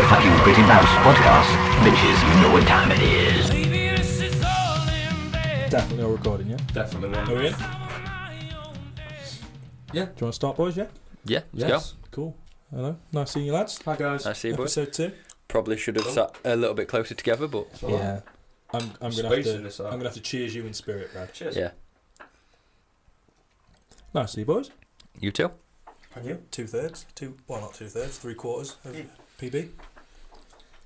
the fucking Pretty Mouse podcast. Bitches, you know what time it is. Definitely all recording, yeah? Definitely one. Are we in? Yeah. Do you want to start, boys, yeah? Yeah, let's Cool. Hello. Nice seeing you, lads. Hi guys. go. I see you, boys. Episode 2. Probably should have sat a little bit closer together, but Yeah. I'm gonna Spacing this out. have to cheers you in spirit, Brad. Cheers. yeah. Nice to see you, boys. You too? And you? 2/3. Well, not 2/3. 3/4 of PB.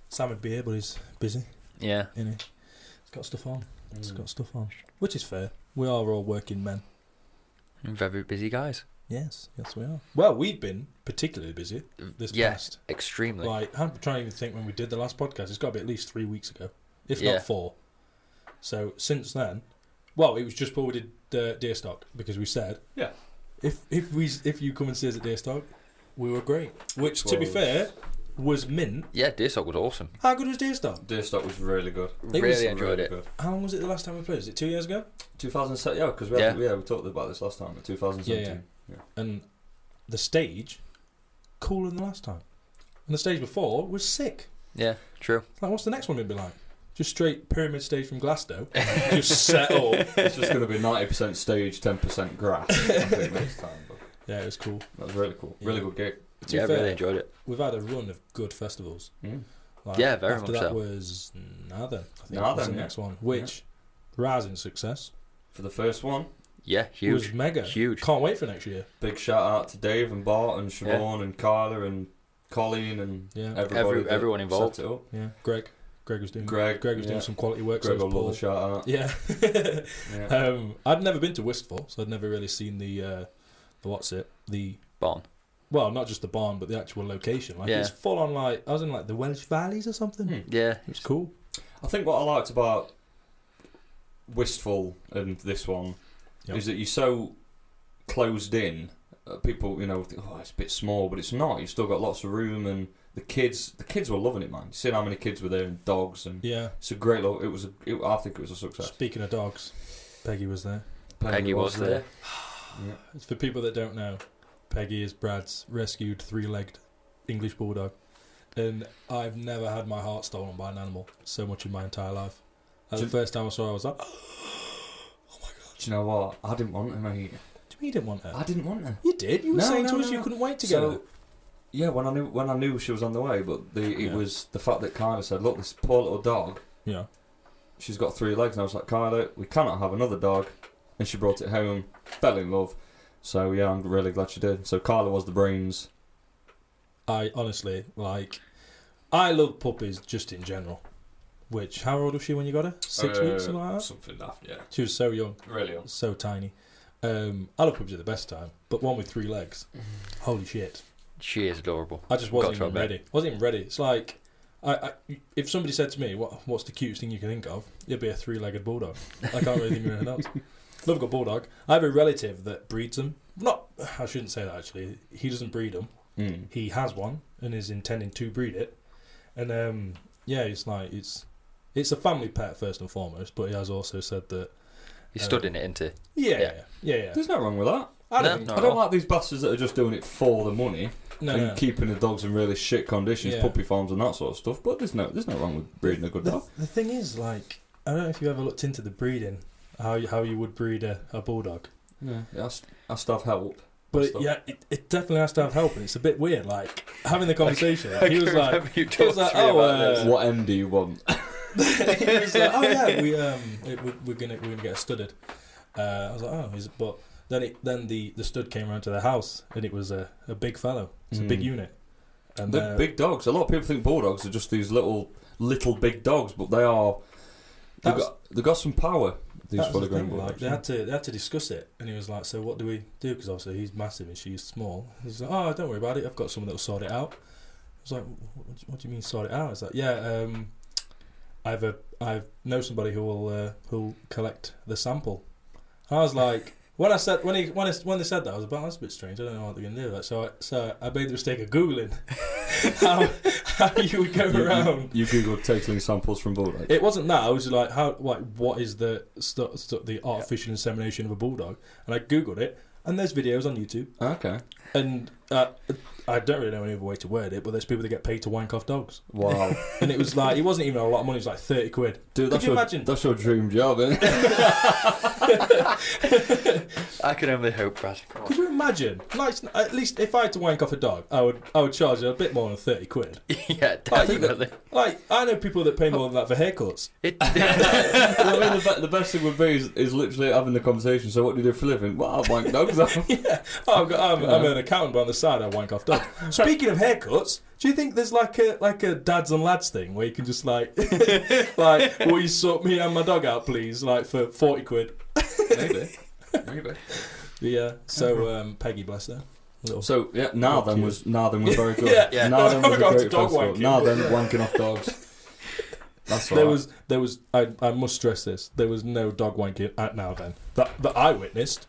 Sam would be here, but he's busy. Yeah. Isn't he? He's got stuff on. He's got stuff on, which is fair. We are all working men. Very busy guys. Yes, we are. Well, we've been particularly busy this past. Extremely. Like, I'm trying to even think when we did the last podcast. It's got to be at least 3 weeks ago, if Yeah. not 4. So since then, well, it was just before we did Deerstock, because we said, Yeah. if you come and see us at Deerstock, we were great. Which, to be fair, was mint. Yeah, Deerstock was awesome. How good was Deerstock? Deerstock was really good. Really enjoyed it. Good. How long was it the last time we played? Was it 2 years ago? 2007. Yeah, because we talked about this last time. 2017. Yeah. And the stage, cooler than the last time. And the stage before was sick. Yeah, true. Like, what's the next one going to be like? Just straight pyramid stage from Glasgow. Just set up. It's just going to be 90% stage, 10% grass. I think next time. But Yeah, it was cool. that was really cool. Really good gig. To be Yeah, fair, really enjoyed it. we've had a run of good festivals. Like, Yeah, very after much that so. was Nathan. I think Nathan, was the yeah. next one, which rousing success. For the first one, Yeah, It was huge. mega. Huge. Can't wait for next year. big shout out to Dave and Bart and Siobhan and Carla and Colleen and Yeah, everybody. that everyone involved. set it up. yeah. Greg was doing. Greg was doing yeah. some quality work. Greg so will was love Paul. a shout out. Yeah. Yeah. I'd never been to Wistful, so I'd never really seen the Barn. well, not just the barn, but the actual location. Like, Yeah. it's full on, like, I was in like the Welsh Valleys or something. Yeah. It's cool. I think what I liked about Wistful and this one Yep. is that you're so closed in. People, think, oh, it's a bit small, but it's not. You've still got lots of room, and the kids were loving it, man. You seen how many kids were there and dogs, and Yeah. it's a great. I think it was a success. Speaking of dogs, Peggy was there. Peggy was there. Yeah. It's for people that don't know, Peggy is Brad's rescued 3-legged English bulldog, and I've never had my heart stolen by an animal so much in my entire life. Like, the first time I saw her, I was like, "Oh my god!" Do you know what? I didn't want her, mate. Do you mean you didn't want her? I didn't want her. You did. You were No, saying no, to us no, you no. couldn't wait to get her. So, yeah, when I knew she was on the way, but it Yeah. was the fact that Kyla said, "Look, this poor little dog. Yeah. She's got 3 legs." And I was like, "Kyla, we cannot have another dog." And she brought it home, fell in love. So yeah, I'm really glad she did. So Kyla was the brains. I honestly, like, I love puppies just in general. Which, how old was she when you got her? 6 weeks, something like that? Something daft, yeah. She was so young, Really young. so tiny. I love puppies at the best time, but one with 3 legs. Holy shit. She is adorable. I just wasn't Got to even admit. ready. Wasn't even ready. It's like, if somebody said to me, what's the cutest thing you can think of? It'd be a 3-legged bulldog. I can't really think of anything else. Love a good bulldog. I have a relative that breeds them. I shouldn't say that actually. He doesn't breed them. He has one and is intending to breed it. And yeah, it's like it's a family pet first and foremost. But he has also said that He stood in it, into. yeah. There's no wrong with that. I No, don't think no. I don't like these bastards that are just doing it for the money no, and no. keeping the dogs in really shit conditions, Yeah. puppy farms and that sort of stuff. But there's no wrong with breeding a good dog. The thing is, like, I don't know if you ever looked into the breeding, how you would breed a bulldog. Yeah, it has to have help. But Stuff. yeah, it definitely has to have help, and it's a bit weird. Like, having the conversation, he was can like, remember you he was talked like, to me about this. What end do you want? he was like, oh yeah, we're gonna get it studded. I was like, oh, but then the stud came around to the house, and it was a big fellow. It's a big unit. And They're big dogs. A lot of people think bulldogs are just these little big dogs, but they've got some power. These That was fully the grown thing, bulldogs. like, they had to discuss it, and he was like, "So what do we do?" Because obviously he's massive and she's small. He's like, "Oh, don't worry about it. I've got someone that'll sort it out." I was like, "What do you mean sort it out?" It's like, "Yeah, I know somebody who'll collect the sample." I was like, when they said that, I was like, "That's a bit strange. I don't know what they're gonna do." Like, so I made the mistake of googling how you would go around. You googled taking samples from bulldogs. It wasn't that. I was like, what is the artificial insemination of a bulldog? And I googled it, and there's videos on YouTube. Okay. And I don't really know any other way to word it, but there's people that get paid to wank off dogs. Wow. And it was like, it wasn't even a lot of money, it was like 30 quid. Dude, Could you imagine? That's your dream job, isn't it? I can only hope, Brad. Could you imagine? Like, at least if I had to wank off a dog, I would charge a bit more than 30 quid. Yeah, definitely. Like, I know people that pay more than that for haircuts. I mean, the best thing would be is literally having the conversation. So what do you do for a living? Well, I wank dogs off. Yeah. I'm an accountant, but on the side I wank off dogs. Speaking of haircuts, do you think there's like a dads and lads thing where you can just like will you sort me and my dog out please, like for 40 quid? Maybe. Yeah. So Peggy, bless her. So yeah, now then was very good. Yeah. Now then was a Got to great dog festival. wanking. Now then wanking off dogs. That's right. There was I must stress this. There was no dog wanking at Now Then that I witnessed.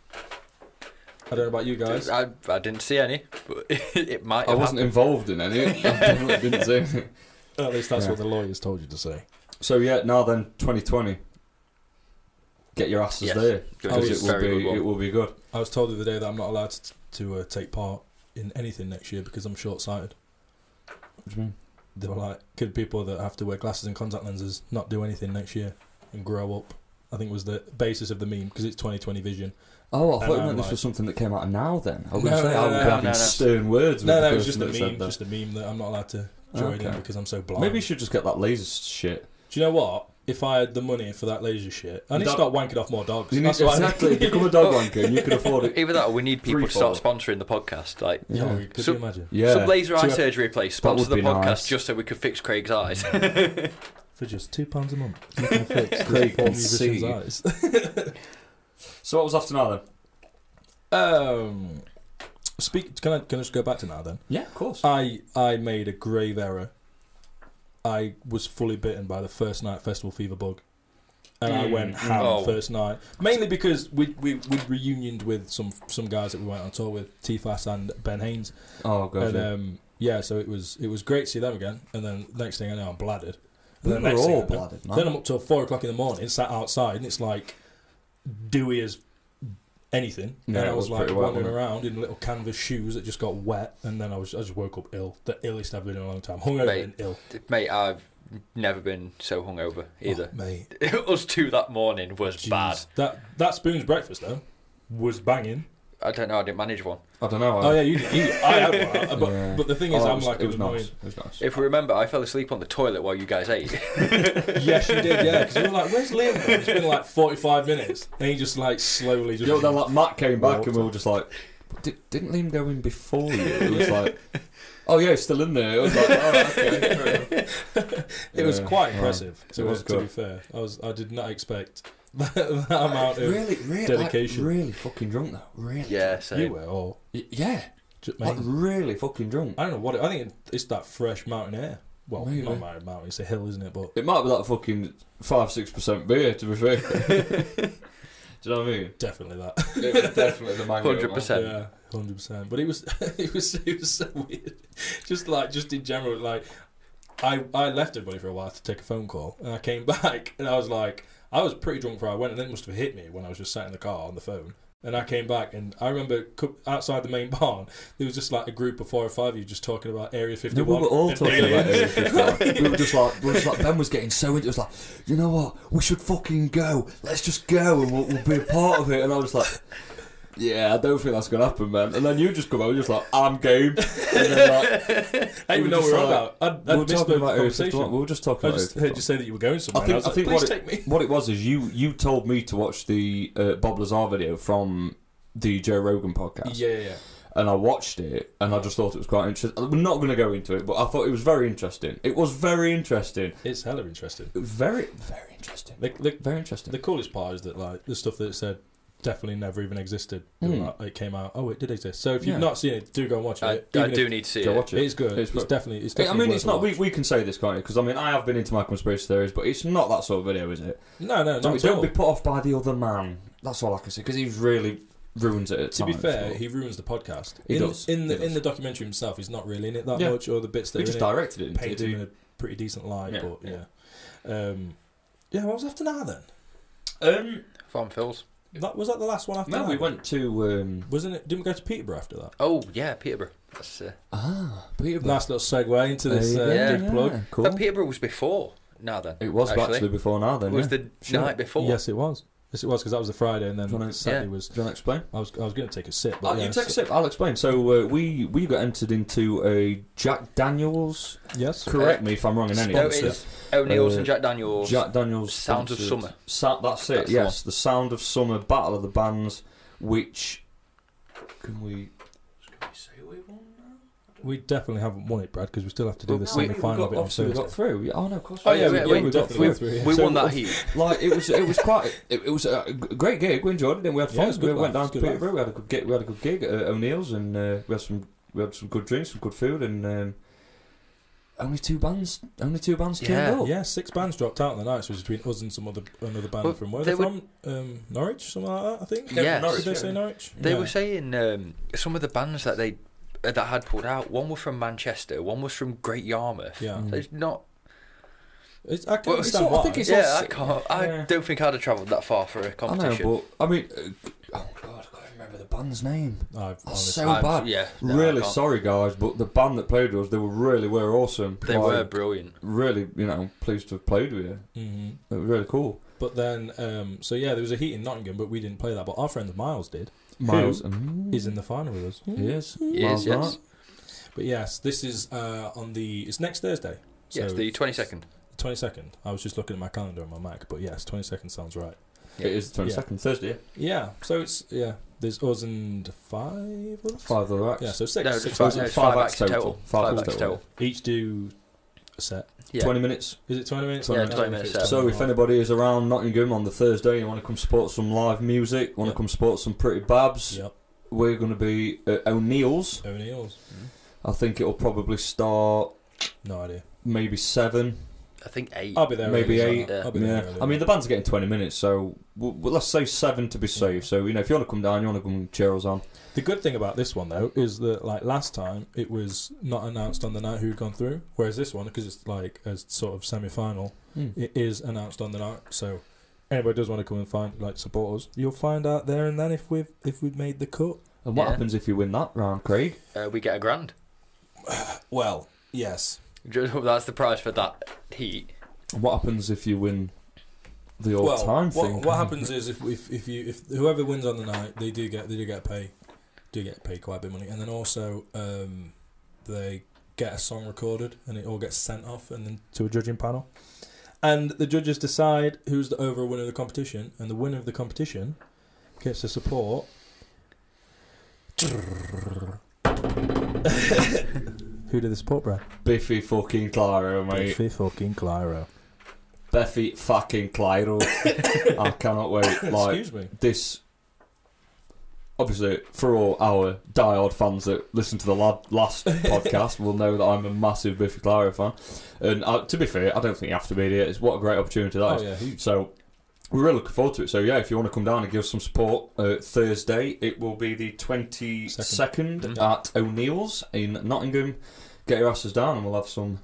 I don't know about you guys. I didn't see any, but it might I have wasn't happened. involved in any. I definitely didn't see anything. At least that's Yeah. what the lawyers told you to say. So yeah, now then, 2020. Get your asses Yes. there because It's it will very good be one. it will be good. I was told the other day that I'm not allowed to take part in anything next year because I'm short-sighted. What do you mean? They were like, could people that have to wear glasses and contact lenses not do anything next year and grow up? I think was the basis of the meme because it's 2020 vision. Oh, I thought you I'm meant this like- was something that came out of now. Then I was No, going to say no, I would no, be no, having no. stern words. With No, the it was person just a that said meme. that. Just a meme that I'm not allowed to join in Okay. because I'm so blind. Maybe you should just get that laser shit. Do you know what? If I had the money for that laser shit, I need to Don't- start wanking off more dogs. You need That's what I exactly need. become a dog wanker and you can afford it. Either that, or we need people to start Threefold. sponsoring the podcast. Like Yeah, Yeah. could So- you imagine? Yeah. some laser eye So- surgery place, sponsor would the be podcast nice. just so we could fix Craig's eyes. For just £2 a month, you can fix Craig poor can musician's see. eyes. So what was after now then? Can I just go back to Now Then? Yeah, of course. I made a grave error. I was fully bitten by the first night festival fever bug, and I went ham Oh. first night. Mainly because we reunioned with some guys that we went on tour with, T-Fast and Ben Haynes, Oh god. and so it was great to see them again. And then next thing I know, I'm bladdered. And we then were next thing all I know- blooded, man. Then I'm up till 4 o'clock in the morning, sat outside, and it's like dewy as anything. Yeah, and I it was was like pretty wet, wandering wasn't it? around in little canvas shoes that just got wet, and then I just woke up ill, the illest I've been in a long time, hungover Mate. and ill. Mate, I've never been so hungover either. Oh, mate. Us two that morning was Jeez. bad. That Spoon's breakfast though was banging. I don't know, I didn't manage one. I don't know. Oh yeah, you did. I had one, but, Yeah. but the thing is, Oh, I'm like it was annoying. nice. It was nice. If we remember, I fell asleep on the toilet while you guys ate. Yes, you did. Yeah, because we were like, "Where's Liam?" gone? It's been like 45 minutes, and he just like slowly just. You know, then like Matt came back Walked. and we were just like, didn't Liam go in before you? It was like, oh yeah, he's still in there. It was like, oh, okay. fair enough. It was Yeah, quite yeah. impressive. It was To be good. fair, I did not expect that amount of Really, dedication. Like, really fucking drunk though. Really. Yeah, you same. were. Or Yeah. Like mate, really fucking drunk. I don't know what. I think it's that fresh mountain air. Well, Maybe. not mountain. It's a hill, isn't it? But It might be that fucking 5-6% beer. To be fair. Do you know what I mean? definitely that. It was definitely the mango. 100%. Yeah, 100%. But it was it was so weird. Just in general, like I left everybody for a while to take a phone call, and I came back, and I was like, I was pretty drunk before I went, and then it must have hit me when I was just sat in the car on the phone. And I came back, and I remember outside the main barn, there was just like a group of 4 or 5 of you just talking about Area 51. No, we were all and talking about aliens. Area 51. we were just like, Ben was getting so into it. It was like, you know what? We should fucking go. Let's just go and we'll be a part of it. And I was like, yeah, I don't think that's going to happen, man. And then you just come over, just like, I'm game. And then like, I didn't even know what we were on about. I'd we were missed talking the about Area 51. conversation. We were just talking I about just Area heard you say that you were going somewhere. I and I was think like, please what take me. what it was is you told me to watch the Bob Lazar video from the Joe Rogan podcast. Yeah. And I watched it, and I just thought it was quite interesting. We're not going to go into it, but I thought it was very interesting. It was very interesting. It's hella interesting. It was very, very interesting. Very interesting. The coolest part is that like the stuff that it said definitely never even existed. It came out. Oh, it did exist. So if you've Yeah. not seen it, do go and watch it. I Even do if- need to see Go it. watch it. It's good. It's definitely. I mean, worth it's a not. watch. We can say this, can't we? Because I mean, I have been into my conspiracy theories, but it's not that sort of video, is it? No, Don't not at all. be put off by the other man. That's all I can say. Because he's really ruins it at To be times, fair, but he ruins the podcast. He does. In He does. the documentary himself, he's not really in it that Yeah. much, or the bits that he are just in it directed it. paint him in a pretty decent light. Yeah. But yeah. What was after now then? Um, Farm Phil's. Was that the last one after No, that? we went to. Wasn't it? Didn't we go to Peterborough after that? Oh yeah, Peterborough. That's Peterborough. Nice little segue into this yeah. big plug. Cool. But Peterborough was before. Now then, It was actually before now. Then It was yeah. the night before. Yes, it was. Yes, it was because that was the Friday, and then Do you wanna- Saturday yeah. was. Do you want to explain? I was going to take a sip. But You take a sip. I'll explain. So we got entered into a Jack Daniels. Yes. Correct me if I'm wrong in any. No, Sponsor. it's O'Neill's Uh, and Jack Daniels. Jack Daniels. Sounds of sponsored- Summer. That's it. That's the Yes, the Sound of Summer Battle of the Bands, which can we say we won now? We definitely haven't won it, Brad, because we still have to do the we semi-final of it on obviously we got Thursday. through. Yeah, oh no, of course. Oh yeah, wait, we wait, got through. through. We So, won that heat. Like it was quite it was a great gig. We enjoyed it. Didn't we? Had Yeah, fun. it was good We went laugh, down it to was good Peterborough. We had a good gig at O'Neill's, and we had some good drinks, some good food, and only two bands turned up. Yeah, 6 bands dropped out on the night, so it was between us and another band Well, from where they they're from? Norwich, something like that, I think. Yes. Norwich, Did they yeah. say Norwich? They Yeah. were saying some of the bands that had pulled out. One was from Manchester. One was from Great Yarmouth. Yeah. So it's not. I can Well, understand I why. think it's Yeah, all I can't. I yeah. don't think I'd have travelled that far for a I competition. know, but I mean, oh god, I can't remember the band's name. I've That's honestly, so bad. Yeah, no, I Really can't. sorry, guys, but the band that played with us, they were awesome. They Like, were brilliant. really, pleased to have played with you. Mhm. It was really cool. But then, so yeah, there was a heat in Nottingham, but we didn't play that. But our friend Miles did. Miles He's in the final with us. He is. Yes, Miles yes. Knight. But yes, this is it's next Thursday. So Yes, the 22nd. 22nd. I was just looking at my calendar on my Mac, but yes, 22nd sounds right. It is the 22nd, Thursday. Yeah, so there's us and 5 of us? 5 of the acts. Yeah, so 6. No, Six it's bands. five, no, it's Five five acts acts total. total. Five Five acts acts total. total. Each do a set. Yeah. 20 minutes. Is it 20 minutes? Yeah, I don't 20 know minutes, if it's yeah. So if 20 anybody is around Nottingham on the Thursday, you want to come support some live music, want Yeah. to come support some pretty babs, Yep. we're going to be at O'Neill's. O'Neill's. I think it'll probably start No idea. maybe 7. I think 8. I'll be there. Maybe early, 8. so I'll be there Yeah. early. I mean, the band's are getting 20 minutes, so let's say 7 to be safe. Yeah. So, if you want to come down, you want to come and cheer us on. The good thing about this one though is that like last time it was not announced on the night who'd gone through, whereas this one, because it's like a sort of semi-final, it is announced on the night. So anybody does want to come and support us, you'll find out there and then if we've made the cut. And what Yeah. happens if you win that round, Craig? We get £1,000. Well, yes. That's the prize for that heat. And what happens if you win the all-time thing? What happens is if whoever wins on the night, they do get paid quite a bit of money, and then also they get a song recorded and it all gets sent off and then to a judging panel, and the judges decide who's the overall winner of the competition, and the winner of the competition gets to support. Who did the support, Brad? Biffy fucking Clyro, mate. Biffy fucking Clyro. Biffy fucking Clyro. I cannot wait. Like, Excuse me. this, obviously, for all our diehard fans that listen to the last podcast will know that I'm a massive Biffy Clyro fan. And to be fair, I don't think you have to be here. It's what a great opportunity that is. Oh yeah, huge. So we're really looking forward to it. So yeah, if you want to come down and give us some support, Thursday it will be the 22nd at O'Neill's in Nottingham. Get your asses down and we'll have some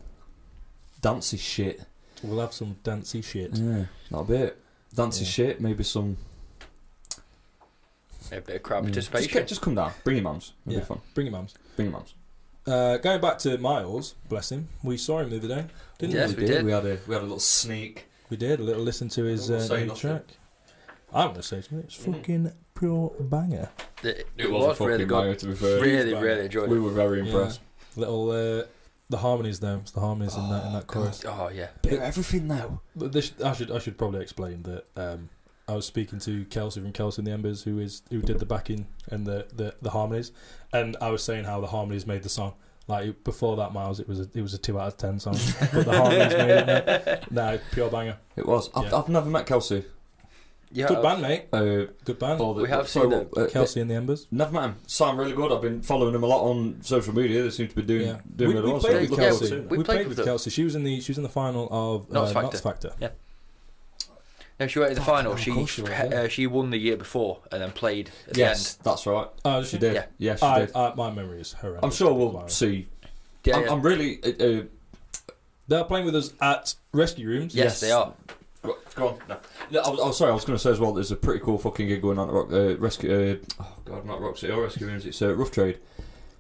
dancey shit. We'll have some dancey shit. Yeah, that'll be it. Dancey shit, maybe some. A bit of crowd Just, participation. just come down. Bring your mums. It'll be fun. Bring your mums. Bring your mums. Going back to Miles, bless him. We saw him the other day, didn't Yes, we? we did. We had a little sneak. We did a little listen to his I won't say new nothing. track. I'm gonna say to it, it's fucking pure banger. It It was was a really fucking good. banger, to be fair. Really, Banger. really enjoyed We it. were very impressed. Little the harmonies though. It's the harmonies in that chorus. Oh yeah. Bit of everything now. But this, I should probably explain that I was speaking to Kelsey from Kelsey and the Embers, who did the backing and the harmonies, and I was saying how the harmonies made the song. Like before that, Miles, it was a 2 out of 10 song, but the harmonies made it. No, pure banger. It was. Yeah. I've never met Kelsey. Yeah. Good band, mate. Good band. We have seen them. Kelsey and the Embers. Never met him. Sound really good. I've been following them a lot on social media. They seem to be doing really well. We So played with look yeah, Kelsey. forward to it. we We played played with with them. Kelsey. She was in the final of Knots Factor. Yeah. No, she went to the final. hell, of course she was, yeah. She won the year before and then played at Yes, that's right. Oh, She did. Yeah. Yeah, she did. My memory is horrendous. I'm sure we'll see. the end. Yeah, I'm really. They're playing with us at Rescue Rooms. yes, they are. Go on. No, I was sorry. I was going to say as well. There's a pretty cool fucking gig going on at Rescue. Not Rock City or Rescue Rooms. It's Rough Trade.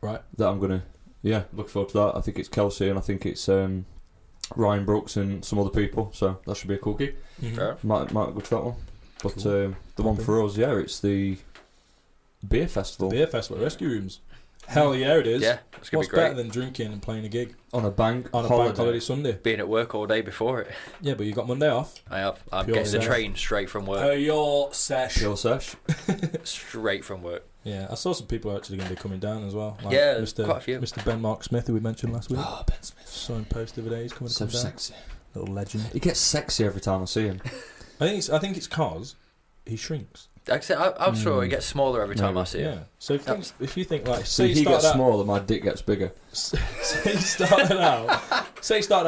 Right. That I'm gonna. Yeah, look forward to that. I think it's Kelsey and I think it's Ryan Brooks and some other people. So that should be a cool gig. Mhm. Fair. Might go to that one. But Cool. the one for us, yeah, it's the beer festival Beer festival at Rescue Rooms. Hell yeah, it is. Yeah, it's gonna What's be great. better than drinking and playing a gig on a bank on a holiday. bank holiday Sunday? Being at work all day before it. Yeah, but you got Monday off. I have. I'm Pure getting the sesh. train straight from work. Your sesh. Pure sesh. Straight from work. Yeah, I saw some people are actually going to be coming down as well. Like Yeah, there's quite a few. Mr. Ben Mark Smith, who we mentioned last week. Oh, Ben Smith. Saw him post the other day. He's coming to So come down. sexy. Little legend. He gets sexy every time I see him. I think it's cause he shrinks. Like I said, I'm sure it gets smaller every time I see Yeah. it. So if you think like, So say you he gets started out, smaller, my dick gets bigger. say you started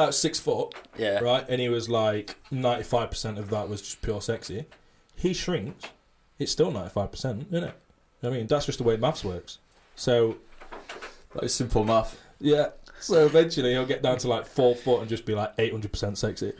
out 6 foot, Yeah. right, and he was like 95% of that was just pure sexy. He shrinks. It's still 95%, isn't it? I mean, that's just the way maths works. So That is simple math. yeah. So eventually he'll get down to like 4 foot and just be like 800% sexy.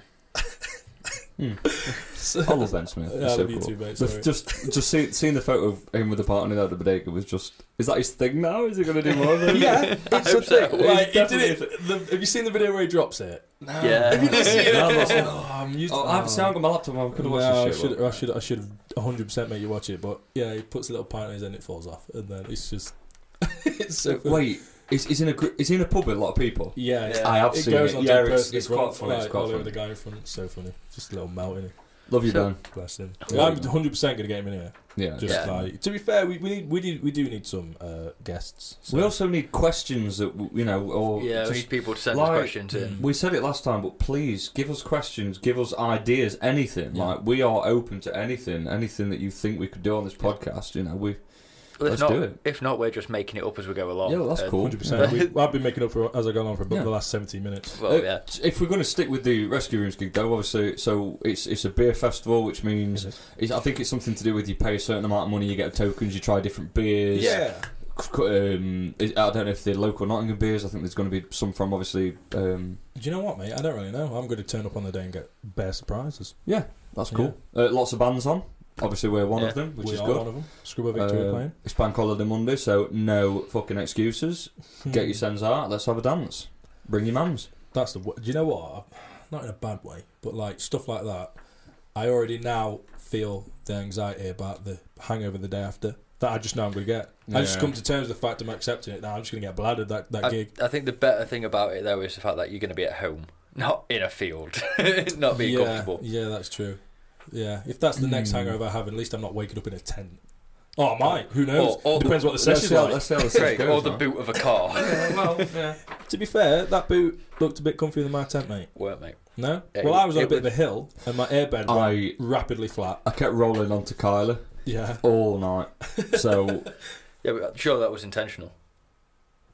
I love Ben Smith. Yeah, He's I so love you cool. too, mate, But sorry. just seeing the photo of him with the partner at the bodega was just. Is that his thing now? Is he going to do more of it? Yeah, it's a hope so. thing. Like, he did Definitely it. Have you seen the video where he drops it? Yeah. Have you not seen it? No, I'm not seeing it. I'm used Oh, I haven't seen it on my laptop. I could have No, watched this shit. I should have 100% made you watch it, but yeah, he puts a little pint on his end, it falls off, and then it's just it's so funny. Wait, is he in a pub with a lot of people? Yeah, Yeah. I have it seen goes it. on Yeah, to the person it's in front, quite funny. like, It's quite all over funny. the guy in front. It's so funny, just a little melt in it. Love you, So- Ben. Bless him. Yeah. I'm 100% gonna get him in here. Yeah. Just Yeah. like to be fair, we do need some guests. So. We also need questions that or Yeah, we just- need people to send like- us questions in. We said it last time, but please give us questions, give us ideas, anything. Yeah. Like we are open to anything that you think we could do on this podcast. Well, let's if not, do it. If not, we're just making it up as we go along. Yeah, well, that's And- cool. 100%. I've been making up for as I go on for about Yeah. the last 17 minutes. Well, yeah. If we're going to stick with the Rescue Rooms gig, though, obviously, so it's a beer festival, which means I think it's something to do with you pay a certain amount of money, you get tokens, you try different beers. Yeah. I don't know if they're local Nottingham beers. I think there's going to be some from obviously. Do you know what, mate? I don't really know. I'm going to turn up on the day and get bare surprises. Yeah, that's cool. Lots of bands on. Obviously, we're one Yeah. of them, which We is are good. one of them. Scrubber Victoria playing. It's Bank Holiday Monday, so no fucking excuses. Get your sends out. Let's have a dance. Bring your mums. That's the. Do you know what? Not in a bad way, but like stuff like that. I already now feel the anxiety about the hangover the day after. That I just know I'm going to get. I just Yeah. come to terms with the fact I'm accepting it now. I'm just going to get bladdered that gig. I think the better thing about it though is the fact that you're going to be at home, not in a field, not being comfortable. Yeah, that's true. Yeah, if that's the next hangover I have, at least I'm not waking up in a tent. Oh, I might. Who knows? Or Depends what the session's like. Let's see how the session Great, goes. or the man. boot of a car. To be fair, that boot looked a bit comfier than my tent, mate. Weren't mate? No? Yeah, Well, I was on a it bit of a hill, and my airbed went rapidly flat. I kept rolling onto Kyla Yeah. all night. So Yeah, but I'm sure that was intentional.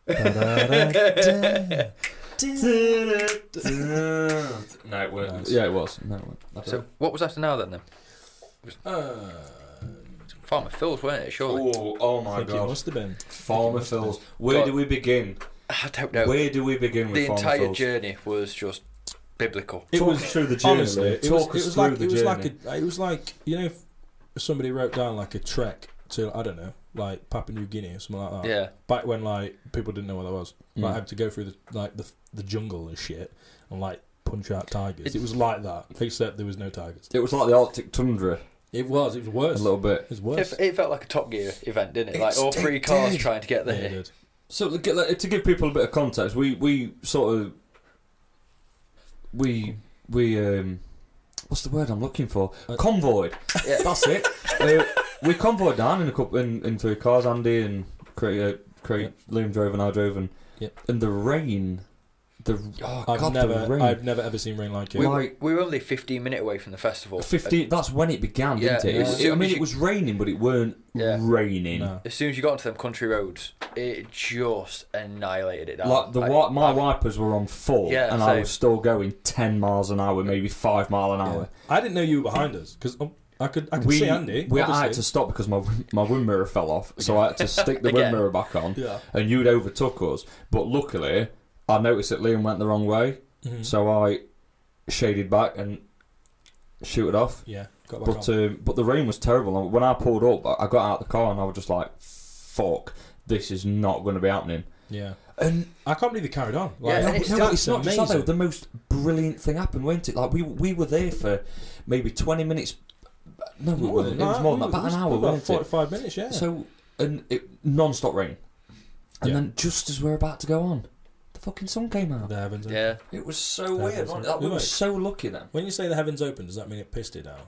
no, it wasn't. Nice. Yeah, it was. No, it wasn't. So what was after now then? Farmer Phil's, weren't it? Surely. Oh I my think it god. must have been. Farmer Phil's. Where God. do we begin? I don't know. Where do we begin with The Farmer entire Phil's? journey was just biblical. It Talk was us through the journey. honestly. Lee. It was, Talk it us was through like the it was journey. like it was like if somebody wrote down like a trek to I don't know like Papua New Guinea or something like that. Yeah. Back when like people didn't know what that was. Like Mm. had to go through the jungle and shit and like punch out tigers. It was like that, except there was no tigers. It was like the Arctic tundra It was worse. a little bit. It was worse. It felt like a Top Gear event, didn't it? Like It's- all three it cars did. trying to get Yeah, there. it did. So to give people a bit of context, we sort of we what's the word I'm looking for? Convoyed. Yeah. That's it. We convoyed down in a couple in 3 cars. Andy and Craig, Liam drove and I drove, and the rain. The rain. I've never ever seen rain like it. We were only 15 minutes away from the festival. 15. That's when it began, didn't Yeah, it? yeah. I mean, it was raining, but it weren't Yeah. raining. No. As soon as you got onto them country roads, it just annihilated it down. Like my wipers were on full, Yeah, and I same. was still going 10 miles an hour, maybe 5 mile an hour. I didn't know you were behind us because I could see Andy. I had obviously. to stop because my wind mirror fell off, so I had to stick the wind Again. mirror back on. Yeah. And you'd overtook us, but luckily I noticed that Liam went the wrong way, Mhm. so I shaded back and shoot it off. Yeah, got back But on. but the rain was terrible. And when I pulled up, I got out of the car and I was just like, "Fuck, this is not going to be happening." Yeah. And I can't believe they carried on. Yeah, and it's no, it's not just that though. amazing. The most brilliant thing happened, wasn't it? Like we were there for maybe 20 minutes. No, we More weren't. than It was that. more than that. About an hour, About wasn't it? 45 minutes, yeah. So and it non-stop rain, and Yeah. then just as we're about to go on, the fucking sun came out. The heavens opened. Yeah. It was so The weird. heavens Wasn't it? opened. We were Right. so lucky then. When you say the heavens open, does that mean it pissed it down?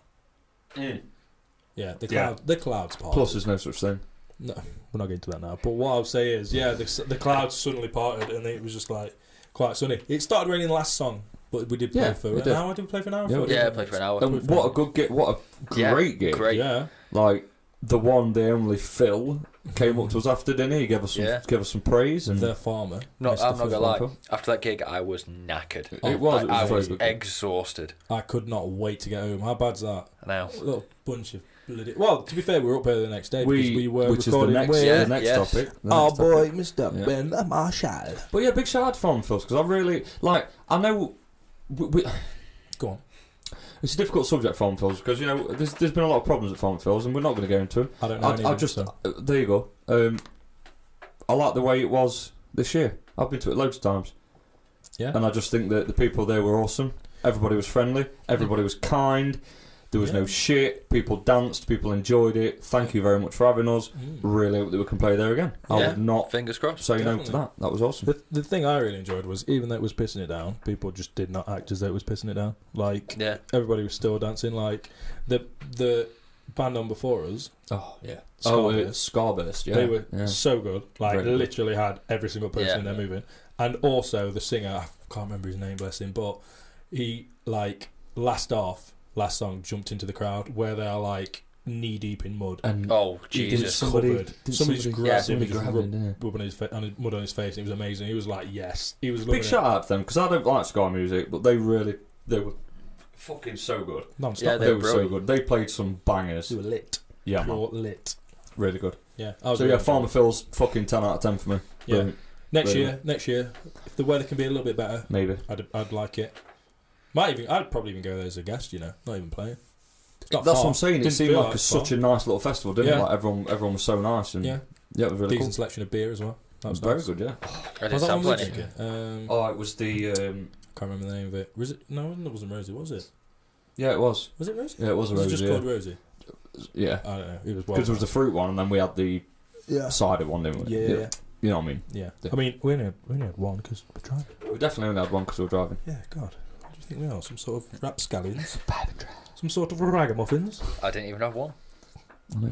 Yeah, the Yeah. clouds part. Plus, there's no such thing. No, we're not getting to that now. But what I'll say is, yeah, the clouds suddenly parted and it was just like quite sunny. It started raining the last song, but we did play Yeah, for we an did. hour. Did we play for an hour? Yeah, 40 Yeah, minutes? played for an hour. And what a good gig! What a Yeah, great gig! great. Yeah, Like the one, the only Phil came up to us after dinner. He gave us some praise, and the farmer. No, Mr. I'm not gonna lie. Phil. After that gig, I was knackered. It was. It I was a was very good gig. exhausted. I could not wait to get home. How bad's that? Now, A little bunch of bloody. Well, to be fair, we were up early the next day because we were which is the recording next, with. Yeah, the next yes. topic. the Oh next boy, topic. Mr. Yeah. Ben Marshall. But yeah, big shout out to Farm Phils because I really like. I know Go on. it's a difficult subject, Farm Phils, because you know there's been a lot of problems at Farm Phils, and we're not going to go into them. I don't know. any I of them, just so. there you go. I like the way it was this year. I've been to it loads of times. Yeah. And I just think that the people there were awesome. Everybody was friendly. Everybody was kind. There was Yeah. no shit. People danced. People enjoyed it. Thank you very much for having us. Really hope that we can play there again. I Yeah. would not fingers crossed. say no to Definitely. that. That was awesome. The thing I really enjoyed was even though it was pissing it down, people just did not act as though it was pissing it down. Like Yeah. everybody was still dancing. Like the band on before us, Oh yeah. Scarburst, Scarburst. Yeah. they were yeah. so good. Like Very good. literally had every single person Yeah. in there moving, and also the singer. I can't remember his name, bless him, but he like last song jumped into the crowd where they are like knee deep in mud. And Oh He Jesus! did somebody- covered. didn't Somebody just somebody- grabbed somebody him and just grabbed him, didn't rubbed mud on his face. It was amazing. He was like, yes, he was loving big it. shout out to them because I don't like ska music, but they were fucking so good. Non-stop. Yeah, They They're were so brilliant. good. They played some bangers. They were lit. Yeah, man. Pure lit. Really good. Yeah. I was So really yeah, Farmer Phil's fucking 10 out of 10 for me. Yeah. Brilliant. Next Brilliant. year, if the weather can be a little bit better, Maybe. I'd like it. I'd probably even go there as a guest. You know, not even playing. It's not That's far. what I'm saying. It Didn't seemed feel like it's such far. a nice little festival, didn't it? Yeah. Like everyone was so nice and Yeah, it was really decent cool. selection of beer as well. That It was was very nice. good, yeah. I did Was that sound one we plenty. drinking? Oh, it was the Can't remember the name of it. Was it? No, it wasn't Rosie. Was it? yeah, it was. Was it Rosie? Yeah, it was a Was it rosy. just called Rosie? Yeah, I don't know. It was well. because there was the fruit one, and then we had the yeah. cider one, didn't we? Yeah. You know what I mean? Yeah. Yeah. I mean, we only had one because we're driving. We definitely only had one because we were driving. Yeah. God. What do you think we are? Some sort of rapscallions? Some sort of ragamuffins? I didn't even have one.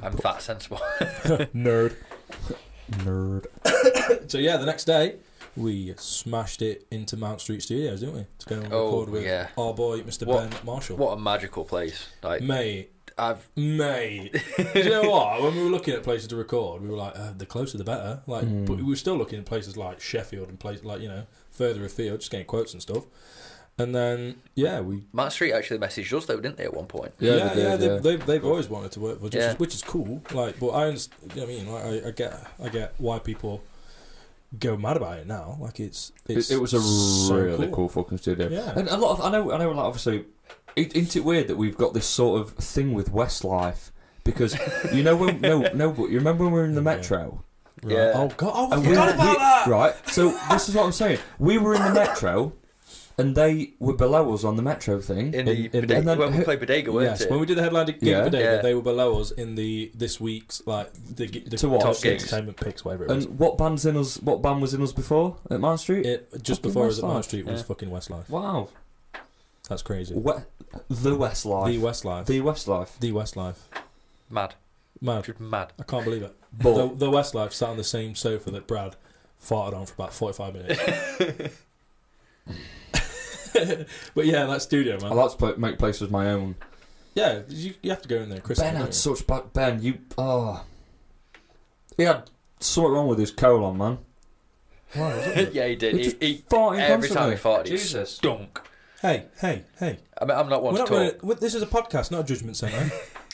I'm that sensible. Nerd. So yeah, the next day we smashed it into Mount Street Studios, didn't we? To go and Oh, record with yeah. our boy Mr. What- Ben Marshall. What a magical place! Like Mate, I've do you know what? When we were looking at places to record, we were like, the closer the better. Like, but we were still looking at places like Sheffield and places like further afield, just getting quotes and stuff. And then we Mount Street actually messaged us though, didn't they? At one point. Yeah, they did, yeah. they've always wanted to work with us, Yeah. which is cool. Like, but I understand. You know what I mean, like, I get why people go mad about it now. Like, it was a so really cool fucking studio. Yeah. And a lot of I know. Like obviously, isn't it weird that we've got this sort of thing with Westlife because but you remember when we were in the Yeah. Metro? Right. Yeah. Oh God! Oh, I And forgot about that. Right. So this is what I'm saying. We were in the Metro, and they were below us on the Metro thing. In the In the- bodega, and then- when we played Bodega, weren't Yes, it? when we did the headline gig Yeah. of the day, Yeah. they were below us in this week's like the To watch. top gigs. entertainment picks, whatever it was. And what band was in us before at Mount Street? It just Fucking before us at Westlife. Mount Street was Yeah. fucking Westlife. Wow. That's crazy. The Westlife. The Westlife. The Westlife. The Westlife. Mad, Mad. just mad. I can't believe it. But The Westlife sat on the same sofa that Brad farted on for about 45 minutes. But yeah, that studio, I man. like to make places my own. Yeah, you have to go in there, Chris. Ben had such bad. Ben, he had something wrong with his colon, man. Yeah, he did. He just He farting every time he constantly. farted, he Jesus. stunk. Hey. I mean, I'm not one We're to not talk. gonna, this is a podcast, not a judgment centre.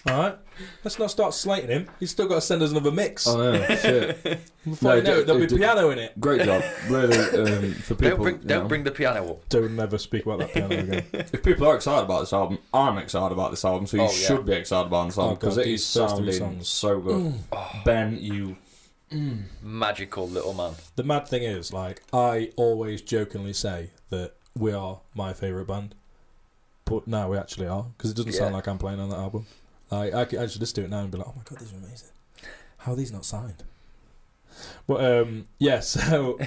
Alright? Let's not start slating him. He's still got to send us another mix. I know, shit. Before you know it, there'll be piano in it. Great job. Really, for people... Don't bring the piano up. Don't never speak about that piano again. If people are excited about this album, I'm excited about this album, so you Oh, yeah. should be excited about this album, God, because it these is first three sounding songs. so good. Ben, you... Magical little man. The mad thing is, like, I always jokingly say that we are my favourite band, but now we actually are, because it doesn't sound like I'm playing on that album. Like, I should just do it now and be like, oh my god, these are amazing. How are these not signed? But yeah, so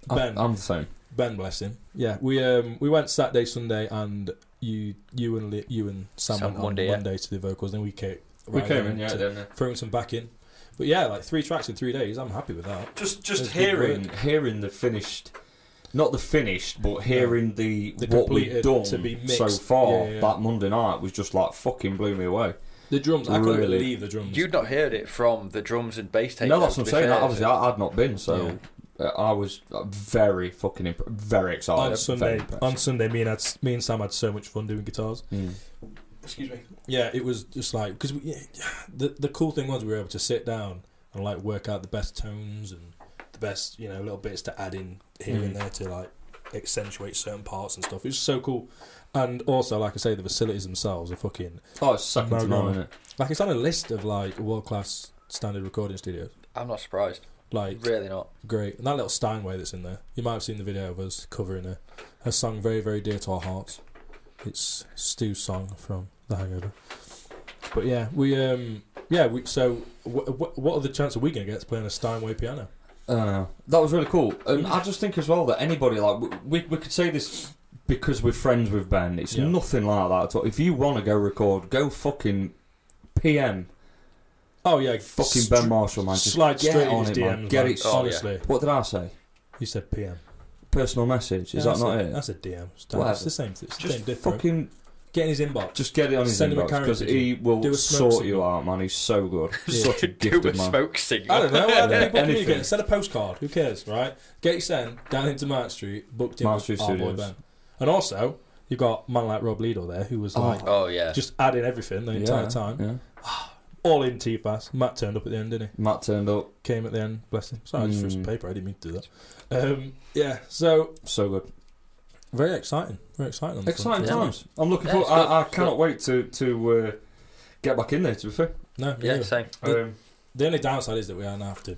Ben, I'm the same. Ben, bless him. Yeah, we went Saturday, Sunday, and you and Sam went on Monday to the vocals. Then we came in, throwing some back in. But yeah, like 3 tracks in 3 days. I'm happy with that. Just It's hearing the finished, not the finished, but hearing the what we've completed done to be mixed. so far Yeah. that Monday night was just like fucking blew me away. The drums, I couldn't Really? believe the drums. You'd not heard it from the drums and bass tape. No, that's what I'm to be saying. fair, Obviously, I'd not been, so I was very fucking very excited. on very Sunday, impressed. me and Sam had so much fun doing guitars. Mm. Excuse me. Yeah, it was just like because the cool thing was we were able to sit down and like work out the best tones and the best little bits to add in here and there to like accentuate certain parts and stuff. It was so cool, and also like I say, the facilities themselves are fucking. Oh, it's second to none, isn't it? Like it's on a list of like world class standard recording studios. I'm not surprised. Like Really not. great, and that little Steinway that's in there. You might have seen the video of us covering a song very very dear to our hearts. It's Stu's song from The Hangover. But yeah, so what are the chances are we going to get to play on a Steinway piano? That was really cool, and I just think as well that anybody like we could say this because we're friends with Ben. It's nothing like that at all. If you want to go record, go fucking PM. Oh yeah, Fucking Ben Marshall, man. Just slide get straight in on his it, man. DMs. Get man. it. Honestly, What did I say? you said PM. Personal message. Is that that's not a, it? That's a DM. Whatever. It's the same. It's the Just same different. fucking Get in his inbox. just get it on his Send him a inbox carrot because pigeon. he Do will a smoke sort you signal. out, man. He's so good. Yeah. Such a Do gifted a man. smoke signal. I don't know. How do people Anything. communicate? Send a postcard. Who cares, right? Get your send down into Mark Street. Booked in Mark with Street our boy Studios. Ben. And also, you've got a man like Rob Liedel there who was like Oh yeah. just adding everything the entire time. Yeah. All in T-Fast. Matt turned up at the end, didn't he? Matt turned up. Came at the end, bless him. Sorry, I just threw some paper. I didn't mean to do that. Yeah, so So good. very exciting. Very exciting. On the Exciting front. times. I'm looking Yeah, forward. it's good. I It's cannot wait to get back in there. To be fair. No, me Yeah, neither. same. The only downside is that we are now have to,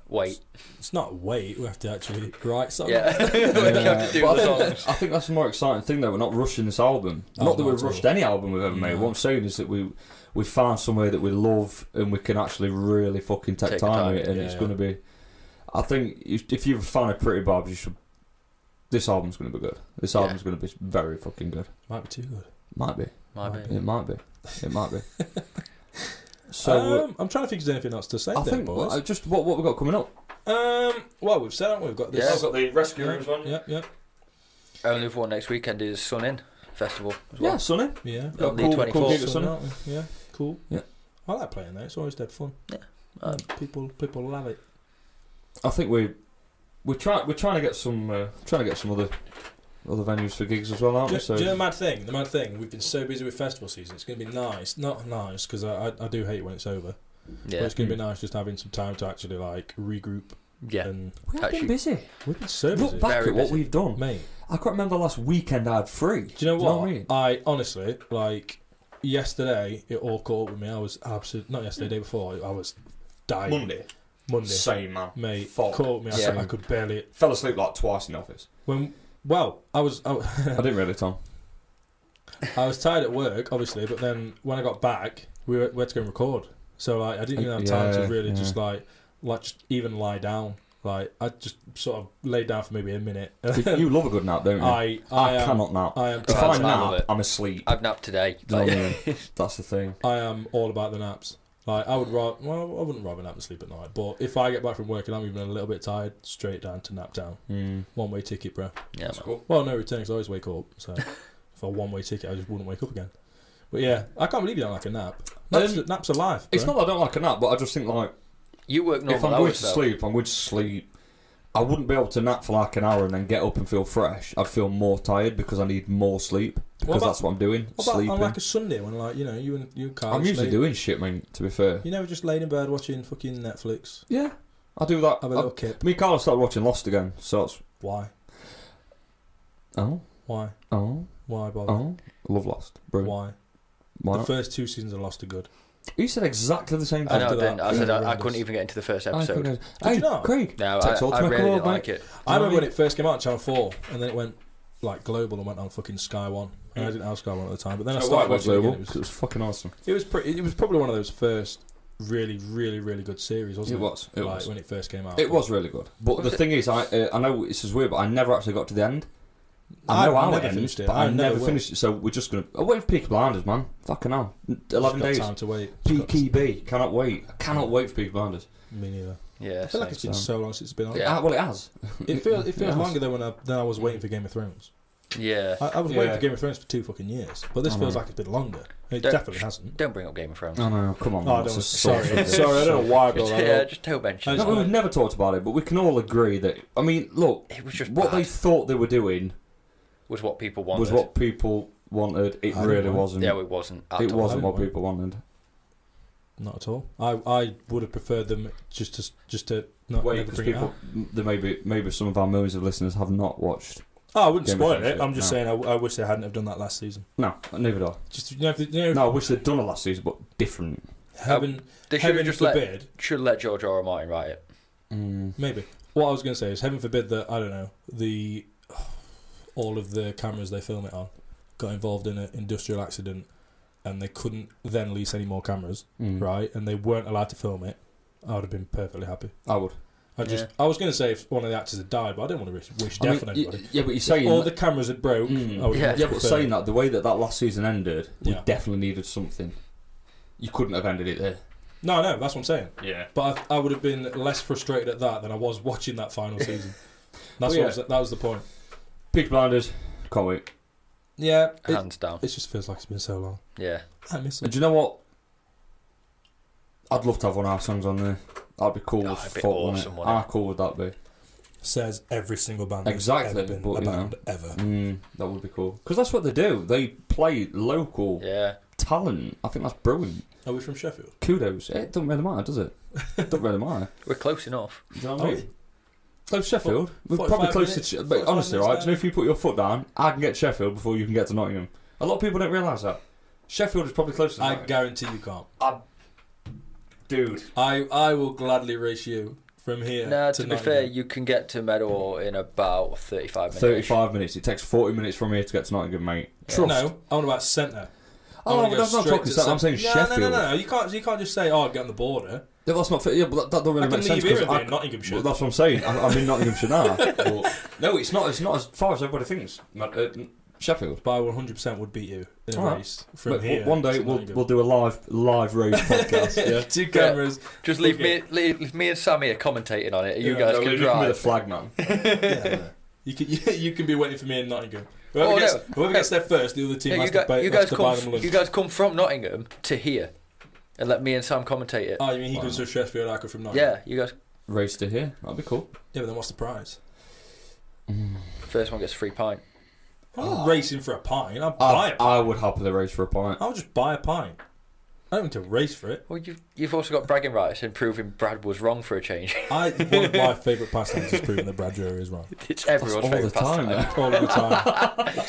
Wait. it's not wait. We have to actually write something. Yeah. We have to do But the I think, songs. I think that's the more exciting thing, though. We're not rushing this album. Oh, not that not we've at rushed all. any album we've ever made. No. What I'm saying is that we found somewhere that we love and we can actually really fucking take Take time with it, time, and yeah, it's yeah. going to be. I think if you're a fan of Pretty Bobs, you should. This album's going to be good. This Yeah. album's going to be very fucking good. Might be too good. Might be. Might be. It might be. It might be. So I'm trying to think if there's anything else to say I there, think boys. just what we've got coming up. Well, we've said, haven't we? We've got this. Yeah, I've got the Rescue Rooms one. Yeah. Only one next weekend is Sun In Festival as well. Yeah, Sonny. Yeah. Got On the cool 24th. gig at So, Sonny. aren't we? Yeah, cool. Yeah. I like playing there. It's always dead fun. Yeah. People love it. I think we're trying to get some other venues for gigs as well, aren't we? Do you know the mad thing? The mad thing. We've been so busy with festival season. It's going to be nice. Not nice because I do hate when it's over. But Yeah. it's going to be nice just having some time to actually like regroup. Yeah. And we have been Actually- busy. we've been so busy, Look back Very at what busy. we've done. mate. I can't remember the last weekend I had free. Do you know what? I mean? I honestly like yesterday. It all caught up with me. I was absolutely not yesterday. The day before. I was dying. Monday. Same, man. Mate, Fuck. caught me. Yeah. I could barely. Fell asleep like twice in the office. I was I didn't really, Tom. I was tired at work, obviously, but then when I got back, we had to go and record. So like, I didn't even have time to really just like just even lie down. Like I just sort of laid down for maybe a minute. You love a good nap, don't you? I cannot nap. I am. If I I love nap, it. I'm asleep. I've napped today. Do you know what I mean? That's the thing. I am all about the naps. Like I would rather. Well, I wouldn't rather nap and sleep at night. But if I get back from work and I'm even a little bit tired, straight down to nap down. One way ticket, bro. Yeah, man. cool. Well, no return 'cause I always wake up. So if I one way ticket, I just wouldn't wake up again. But yeah, I can't believe you don't like a nap. Naps are life. It's bro. not that I don't like a nap, but I just think like You work if normal I'm going hours to though. sleep, I'm going to sleep. I wouldn't be able to nap for like an hour and then get up and feel fresh. I'd feel more tired because I need more sleep. Because that's what I'm doing. What about sleeping. on like a Sunday when like you know you and Carl? I'm usually doing shit, mate. To be fair. You never just laid in bed watching fucking Netflix. Yeah, I do that. Have a little kip. Me and Carl started watching Lost again, so it's Why? oh Why? oh Why bother? oh. I love Lost, bro. Why? Why The not? first 2 seasons of Lost are good. You said exactly the same I thing. know. After Then that, I said yeah, I horrendous. couldn't even get into the first I episode. couldn't- Did Hey, you not? Craig. No, Takes all I to make a really world, didn't like mate. it. I remember when it first came out on Channel 4, and then it went like global and went on fucking Sky One. And I didn't have Sky One at the time, but then I So started why was watching it global? again. Because it was fucking awesome. It was probably one of those first really good series, wasn't it? It was. It like was. when it first came out. It was really good. But Was the it- thing is, I know this is weird, but I never actually got to the end. I know how never it ends, finished it. but I never will. finished it. So we're just gonna. Oh, wait for Peaky Blinders, man. Fucking hell. 11 Got days. time to wait. Just got- PKB. Cannot wait. I cannot wait for Peaky Blinders. Me neither. Yeah, I feel like same. it's been so long since it's been on. Yeah. Well, it has. It feels has. longer than I was waiting for Game of Thrones. Yeah. I was waiting Yeah. for Game of Thrones for 2 fucking years, but this I feels know. like it's been longer. It Don't- definitely hasn't. Don't bring up Game of Thrones. Oh no, come on. Oh, I man. don't. It's a Sorry, subject. sorry. I don't know why I brought Just, that yeah, up. just don't mention I it. just- No, we've never talked about it, but we can all agree that. I mean, look, It was just what bad. they thought they were doing Was what people wanted. was what people wanted. It I don't really know. wasn't. Yeah, it wasn't. At It all. wasn't I what don't know. people wanted. Not at all. I would have preferred them just to not Wait, never because bring it people, out. there maybe some of our millions of listeners have not watched. Oh, I wouldn't Game of spoil Thrones it. yet, I'm just no. saying I wish they hadn't have done that last season. No, neither do I. Just if No, I wish they'd done it last season, but different. heaven They should have heaven just forbid. should let George R. R. Martin write it. Maybe. What I was going to say is, heaven forbid that, I don't know, all of the cameras they film it on got involved in an industrial accident and they couldn't then lease any more cameras, right? And they weren't allowed to film it. I would have been perfectly happy. I would. I was going to say if one of the actors had died, but I didn't want to wish I mean, death on anybody. yeah, but you're If saying all the cameras had broke, I would Yeah. have yeah, but saying that the way that last season ended, we Yeah. definitely needed something. You couldn't have ended it there. No, that's what I'm saying. Yeah. But I would have been less frustrated at that than I was watching that final season. That's Well, what that was the point. Peaky Blinders, can't wait. Yeah, Hands down. it just feels like it's been so long. Yeah. I miss And it. do you know what? I'd love to have one of our songs on there. That'd be cool. Oh, as it'd be fuck, awesome, wouldn't it? wouldn't it? How cool would that be? Says every single band that's Exactly, ever been but, a you know. band ever. That would be cool. Because that's what they do. They play local Yeah. talent. I think that's brilliant. Are we from Sheffield? Kudos. It doesn't really matter, does it? It doesn't really matter. We're close enough. Do you know what Are I we? mean? Close to Sheffield. We're 45 probably close minutes, to. But 45 honestly, minutes right? down. Do you know if you put your foot down, I can get to Sheffield before you can get to Nottingham. A lot of people don't realise that. Sheffield is probably closer to I Nottingham. guarantee you can't. Dude. I will gladly race you from here No, to to be fair, Nottingham. you can get to Meadow in about 35 minutes. 35 minutes. It takes 40 minutes from here to get to Nottingham, mate. Trust. No, I want about centre. I Oh, wanna but go that's not straight talking to centre. I'm saying centre. Sheffield. No. You can't just say, "Oh, get on the border." Yeah, that's not. Yeah, but that don't really I can make sense leave here because and be in Nottinghamshire. Well, that's what I'm saying. I'm in Nottinghamshire now. But no, it's not. It's not as far as everybody thinks. Sheffield. But I 100% would beat you in a Alright. race from But here. one day to we'll Nottingham. do a live race podcast. Yeah. 2 cameras. Just Okay. leave me and Sammy are commentating on it. You Yeah, guys No, can leave me with drive. the flag man. Yeah. You can be waiting for me in Nottingham. Oh, Whoever gets there first, the other team Yeah, has you, to buy you guys buy them lunch. you guys come from Nottingham to here, and let me and Sam commentate it. Oh, you mean he Why goes not? to Sheffield, I go from Nottingham? Yeah, you guys. Race to here. That'd be cool. Yeah, but then what's the prize? First one gets a free pint. I'm not racing for a pint. I'll buy a pint. I would happily race for a pint. I'll just buy a pint. I don't need to race for it. Well, you've also got bragging rights and proving Brad was wrong for a change. One of my favourite pastimes is proving that Brad Drury is wrong. It's everyone's all the favourite time, pastime. man. All of the time.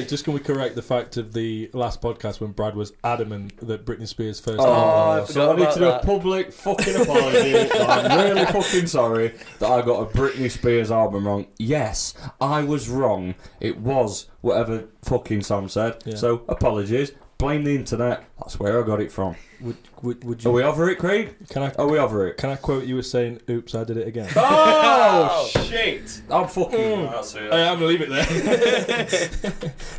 Just can we correct the fact of the last podcast when Brad was adamant that Britney Spears' first Oh, album I so forgot I need about to do that. a public fucking apology. That I'm really fucking sorry that I got a Britney Spears album wrong. Yes, I was wrong. It was whatever fucking Sam said. Yeah. So apologies. Blame the internet. That's where I got it from. Would Are you? we over it, Craig? Can I? Are we over it? Can I quote you as saying, "Oops, I did it again"? Oh shit! I'm fucking. That's it. I'm gonna leave it there.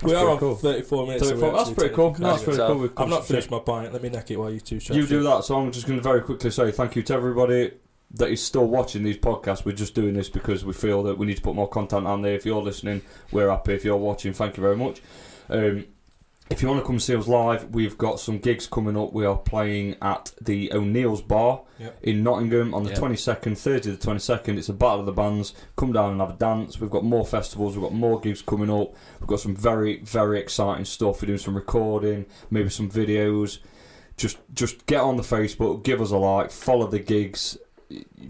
We are pretty on cool. 34 minutes. so we're That's actually pretty taking cool. the That's credit. pretty So, cool. We've I've come not to- finished my pint. Let me neck it while you two chat. You do that, so I'm just going to very quickly say thank you to everybody that is still watching these podcasts. We're just doing this because we feel that we need to put more content on there. If you're listening, we're happy. If you're watching, thank you very much. If you want to come see us live, we've got some gigs coming up. We are playing at the O'Neill's Bar in Nottingham on the 22nd, Thursday the 22nd. It's a battle of the bands. Come down and have a dance. We've got more festivals. We've got more gigs coming up. We've got some very, very exciting stuff. We're doing some recording, maybe some videos. Just get on the Facebook, give us a like, follow the gigs,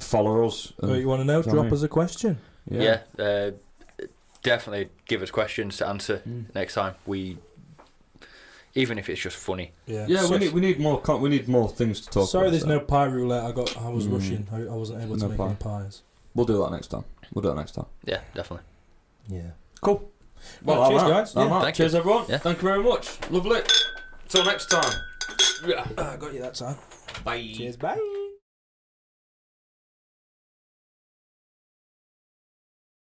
follow us. What you want to know? Drop us a question. Yeah, definitely give us questions to answer next time. Even if it's just funny. Yeah, we need more. We need more things to talk about. Sorry, there's no pie roulette. I was rushing. I wasn't able to make any pies. We'll do that next time. Yeah, definitely. Yeah. Cool. Well, cheers, guys. Cheers, everyone. Yeah. Thank you very much. Lovely. Till next time. I got you that time. Bye. Cheers, bye.